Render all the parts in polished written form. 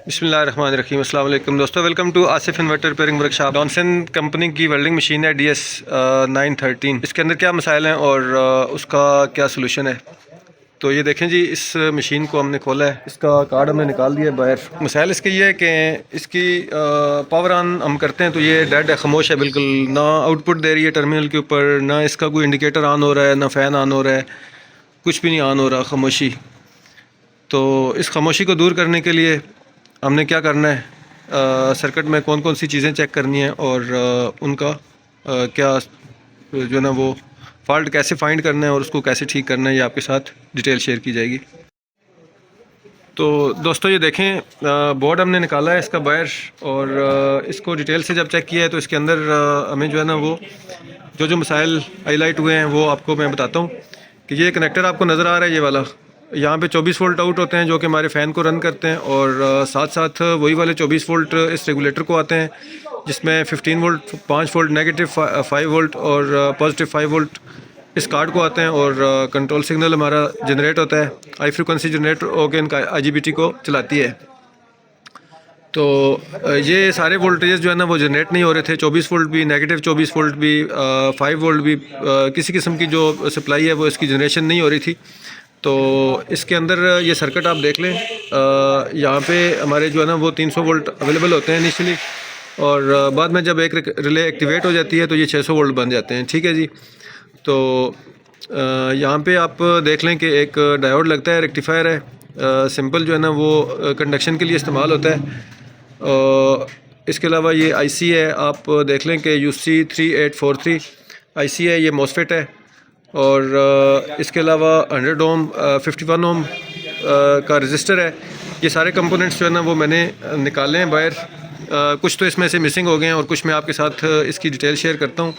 बिस्मिल्लाहिर्रहमानिर्रहीम। अस्सलाम वालेकुम दोस्तों, welcome to Asif inverter repairing workshop. Donson company की वेल्डिंग मशीन है DS 913। इसके अंदर क्या मसाइल हैं और उसका क्या सलूशन है, तो ये देखें जी। इस मशीन को हमने खोला है, इसका कार्ड हमने निकाल दिया है बाहर। मसाइल इसके ये है कि इसकी पावर ऑन हम करते हैं तो ये डेड है, खामोश है बिल्कुल, ना आउटपुट दे रही है टर्मिनल के ऊपर, ना इसका कोई इंडिकेटर ऑन हो रहा है, ना फ़ैन ऑन हो रहा है, कुछ भी नहीं ऑन हो रहा, खामोशी। तो इस खामोशी को दूर करने के लिए हमने क्या करना है, सर्किट में कौन कौन सी चीज़ें चेक करनी है और उनका क्या जो है ना वो फॉल्ट कैसे फाइंड करना है और उसको कैसे ठीक करना है, ये आपके साथ डिटेल शेयर की जाएगी। तो दोस्तों ये देखें, बोर्ड हमने निकाला है इसका बाहर और इसको डिटेल से जब चेक किया है तो इसके अंदर हमें जो है ना वो जो मसाइल हाईलाइट हुए हैं वो आपको मैं बताता हूँ। कि ये कनेक्टर आपको नज़र आ रहा है, ये वाला, यहाँ पे 24 वोल्ट आउट होते हैं जो कि हमारे फ़ैन को रन करते हैं, और साथ साथ वही वाले 24 वोल्ट इस रेगुलेटर को आते हैं जिसमें 15 वोल्ट 5 वोल्ट नेगेटिव 5 वोल्ट और पॉजिटिव 5 वोल्ट इस कार्ड को आते हैं। और कंट्रोल सिग्नल हमारा जनरेट होता है, हाई फ्रिक्वेंसी जनरेट होकर इनका IGBT को चलाती है। तो ये सारे वोल्टेज जो है ना वो जनरेट नहीं हो रहे थे, 24 वोल्ट भी, नेगेटिव 24 वोल्ट भी, 5 वोल्ट भी, किसी किस्म की जो सप्लाई है वो इसकी जनरेशन नहीं हो रही थी। तो इसके अंदर ये सर्किट आप देख लें, यहाँ पे हमारे जो है ना वो 300 वोल्ट अवेलेबल होते हैं इनिशियली, और बाद में जब एक रिले एक्टिवेट हो जाती है तो ये 600 वोल्ट बन जाते हैं। ठीक है जी। तो यहाँ पे आप देख लें कि एक डायोड लगता है, रेक्टिफायर है, सिंपल जो है ना वो कंडक्शन के लिए इस्तेमाल होता है। इसके अलावा ये IC है, आप देख लें कि UC3843 IC है, ये MOSFET है। और इसके अलावा 100 ओम 51 ओम का रजिस्टर है। ये सारे कंपोनेंट्स जो है ना वो मैंने निकाले हैं बाहर। कुछ तो इसमें से मिसिंग हो गए हैं और कुछ मैं आपके साथ इसकी डिटेल शेयर करता हूँ।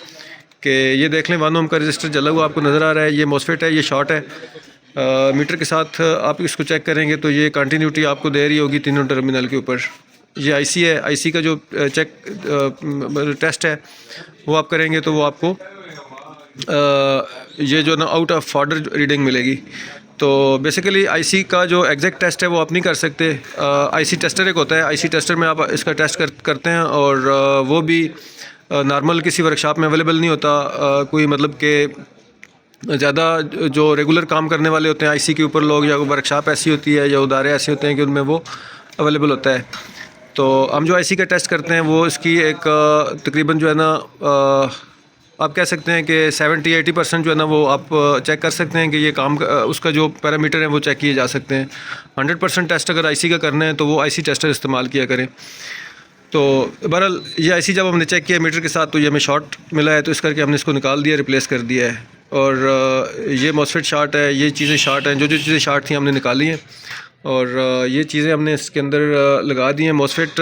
कि ये देख लें 1 ओम का रजिस्टर जला हुआ आपको नज़र आ रहा है, ये MOSFET है, ये शॉर्ट है। मीटर के साथ आप इसको चेक करेंगे तो ये कंटिन्यूटी आपको दे रही होगी तीनों टर्मिनल के ऊपर। ये IC है, IC का जो टेस्ट है वो आप करेंगे तो वो आपको ये जो ना आउट ऑफ ऑर्डर रीडिंग मिलेगी। तो बेसिकली IC का जो एग्जैक्ट टेस्ट है वो आप नहीं कर सकते। IC टेस्टर एक होता है, IC टेस्टर में आप इसका टेस्ट करते हैं, और वो भी नॉर्मल किसी वर्कशॉप में अवेलेबल नहीं होता। कोई मतलब कि ज़्यादा जो रेगुलर काम करने वाले होते हैं IC के ऊपर लोग, या वर्कशॉप ऐसी होती है या उदारे ऐसे होते हैं कि उनमें वो अवेलेबल होता है। तो हम जो IC का टेस्ट करते हैं वो इसकी एक तकरीबन जो है ना आप कह सकते हैं कि 70-80% जो है ना वो आप चेक कर सकते हैं कि ये काम उसका जो पैरामीटर है वो चेक किए जा सकते हैं। 100% टेस्ट अगर IC का करना है तो वो IC टेस्टर इस्तेमाल किया करें। तो बहरहाल ये IC जब हमने चेक किया मीटर के साथ तो ये हमें शॉर्ट मिला है, तो इस करके हमने इसको निकाल दिया, रिप्लेस कर दिया है। और ये MOSFET शॉर्ट है, ये चीज़ें शॉर्ट हैं, जो चीज़ें शॉर्ट थी हमने निकाली हैं, और ये चीज़ें हमने इसके अंदर लगा दी हैं। MOSFET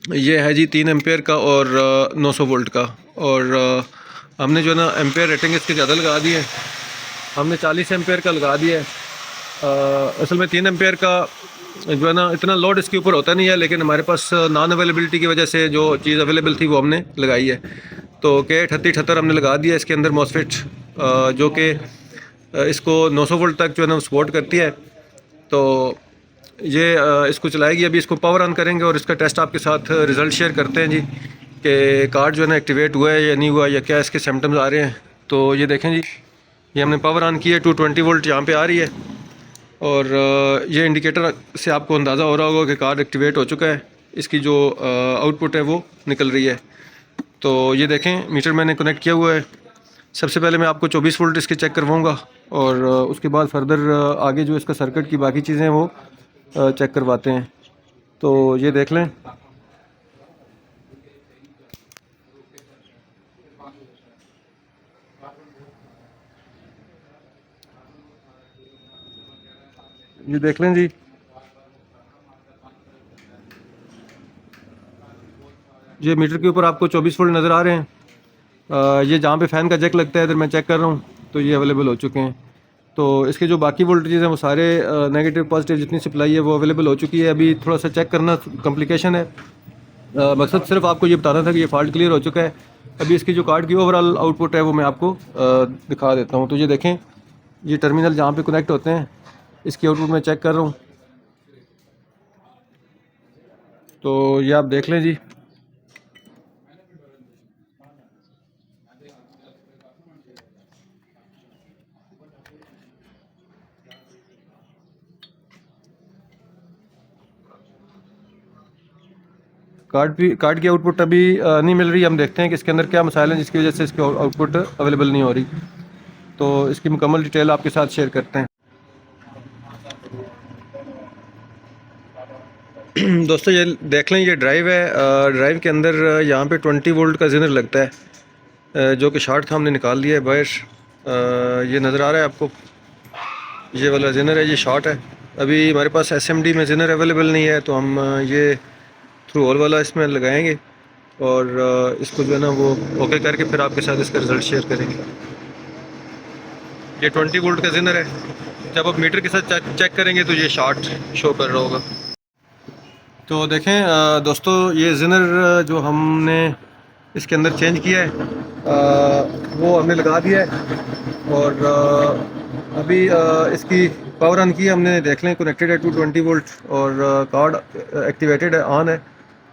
ये है जी 3 एम्पेयर का और 900 वोल्ट का, और हमने जो है ना एम्पेयर रेटिंग इसके ज़्यादा लगा दी है, हमने 40 एम्पेयर का लगा दिया है। असल में 3 एम्पेयर का जो है ना इतना लोड इसके ऊपर होता नहीं है, लेकिन हमारे पास नॉन अवेलेबिलिटी की वजह से जो चीज़ अवेलेबल थी वो हमने लगाई है। तो K3878 हमने लगा दिया इसके अंदर MOSFET, जो कि इसको 900 वोल्ट तक जो है ना सपोर्ट करती है। तो ये इसको चलाएगी। अभी इसको पावर ऑन करेंगे और इसका टेस्ट आपके साथ रिज़ल्ट शेयर करते हैं जी, कि कार्ड जो है ना एक्टिवेट हुआ है या नहीं हुआ, या क्या इसके सिम्टम्स आ रहे हैं। तो ये देखें जी, ये हमने पावर ऑन किया है, 220 वोल्ट यहाँ पे आ रही है, और ये इंडिकेटर से आपको अंदाज़ा हो रहा होगा कि कार्ड एक्टिवेट हो चुका है, इसकी जो आउटपुट है वो निकल रही है। तो ये देखें मीटर मैंने कनेक्ट किया हुआ है। सबसे पहले मैं आपको 24 वोल्ट इसके चेक करवाऊँगा, और उसके बाद फर्दर आगे जो इसका सर्किट की बाकी चीज़ें हैं वो चेक करवाते हैं। तो ये देख लें, ये देख लें जी, ये मीटर के ऊपर आपको 24 वोल्ट नज़र आ रहे हैं। ये जहाँ पे फ़ैन का जैक लगता है इधर मैं चेक कर रहा हूँ तो ये अवेलेबल हो चुके हैं। तो इसके जो बाकी वोल्टेजेस हैं वो सारे नेगेटिव पॉजिटिव जितनी सप्लाई है वो अवेलेबल हो चुकी है। अभी थोड़ा सा चेक करना कॉम्प्लिकेशन है, मकसद सिर्फ आपको ये बताना था कि ये फॉल्ट क्लियर हो चुका है। अभी इसकी जो कार्ड की ओवरऑल आउटपुट है वो मैं आपको दिखा देता हूँ। तो ये देखें, ये टर्मिनल जहाँ पे कनेक्ट होते हैं इसकी आउटपुट मैं चेक कर रहा हूँ। तो ये आप देख लें जी। कार्ड की आउटपुट अभी नहीं मिल रही। हम देखते हैं कि इसके अंदर क्या मसाइल हैं जिसकी वजह से इसकी आउटपुट अवेलेबल नहीं हो रही। तो इसकी मुकम्मल डिटेल आपके साथ शेयर करते हैं। दोस्तों ये देख लें, ये ड्राइव है। ड्राइव के अंदर यहाँ पे 20 वोल्ट का ज़ेनर लगता है, जो कि शॉर्ट था, हमने निकाल लिया है बाहर। ये नज़र आ रहा है आपको, ये वाला ज़ेनर है, ये शॉर्ट है। अभी हमारे पास SMD में ज़ेनर अवेलेबल नहीं है, तो हम ये थ्रू होल वाला इसमें लगाएंगे और इसको जो है ना वो ओके करके फिर आपके साथ इसका रिज़ल्ट शेयर करेंगे। ये 20 वोल्ट का ज़ेनर है। जब आप मीटर के साथ चेक करेंगे तो ये शॉर्ट शो कर रहा होगा। तो देखें दोस्तों, ये ज़ेनर जो हमने इसके अंदर चेंज किया है वो हमने लगा दिया है। और अभी इसकी पावर ऑन की है हमने, देख लें कनेक्टेड है 220 वोल्ट और कार्ड एक्टिवेटेड है, ऑन है।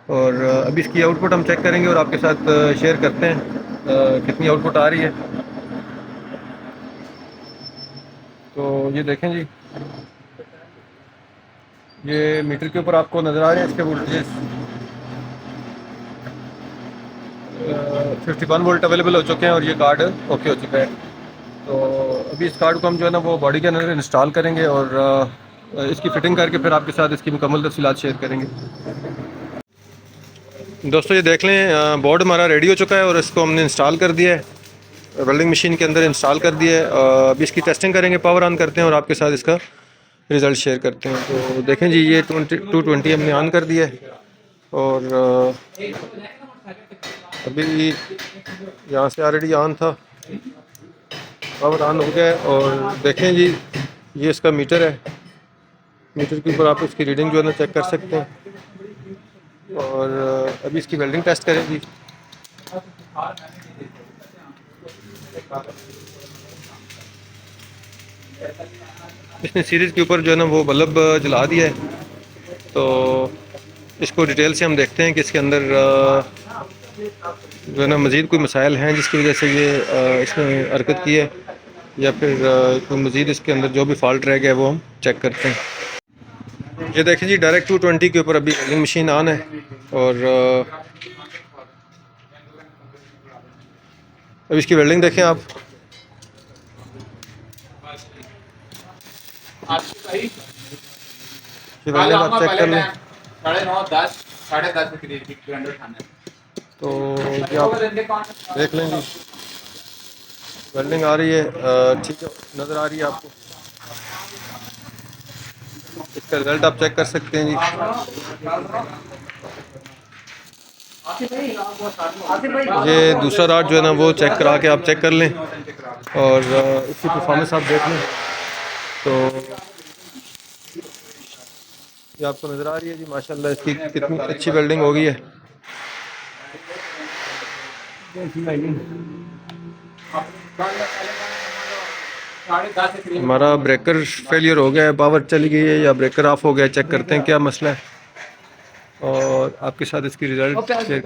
और अभी इसकी आउटपुट हम चेक करेंगे और आपके साथ शेयर करते हैं कितनी आउटपुट आ रही है। तो ये देखें जी, ये मीटर के ऊपर आपको नज़र आ रहे हैं इसके वोल्टेज 51 वोल्ट अवेलेबल हो चुके हैं और ये कार्ड ओके हो चुका है। तो अभी इस कार्ड को हम जो है ना वो बॉडी के अंदर इंस्टॉल करेंगे और इसकी फ़िटिंग करके फिर आपके साथ इसकी मुकम्मल तफसीलात शेयर करेंगे। दोस्तों ये देख लें, बोर्ड हमारा रेडी हो चुका है और इसको हमने इंस्टॉल कर दिया है, वेल्डिंग मशीन के अंदर इंस्टॉल कर दिया है। अभी इसकी टेस्टिंग करेंगे, पावर ऑन करते हैं और आपके साथ इसका रिज़ल्ट शेयर करते हैं। तो देखें जी, ये 220 हमने ऑन कर दिया है और अभी यहाँ से ऑलरेडी ऑन था, पावर ऑन हो गया है। और देखें जी, ये इसका मीटर है, मीटर के ऊपर आप इसकी रीडिंग जो है ना चेक कर सकते हैं। और अभी इसकी वेल्डिंग टेस्ट करें जी। इसने सीरीज़ के ऊपर जो है ना वो बल्ब जला दिया है। तो इसको डिटेल से हम देखते हैं कि इसके अंदर जो है ना मज़ीद कोई मसाइल हैं जिसकी वजह से ये इसने हरकत की है, या फिर कोई मज़ीद इसके अंदर जो भी फॉल्ट रह गया है वो हम चेक करते हैं। ये देखें जी, डायरेक्ट 220 के ऊपर अभी वेल्डिंग मशीन ऑन है और अब इसकी वेल्डिंग देखें आप। ये वेल्डिंग आप चेक कर लें। 9:30 10 10:30 के करीब ग्राइंडर खाना है। तो ये आप देख लें जी, वेल्डिंग आ रही है, ठीक है, नज़र आ रही है आपको। इसका रिजल्ट आप चेक कर सकते हैं जी। ये दूसरा राड जो है ना वो चेक करा के आप चेक कर लें और इसकी परफॉर्मेंस आप देख लें। तो ये आपको नज़र आ रही है जी, माशाल्लाह इसकी कितनी अच्छी वेल्डिंग हो गई है। हमारा ब्रेकर फेलियर हो गया है, पावर चली गई है या ब्रेकर ऑफ हो गया है, चेक करते हैं क्या मसला है और आपके साथ इसकी रिज़ल्ट शेयर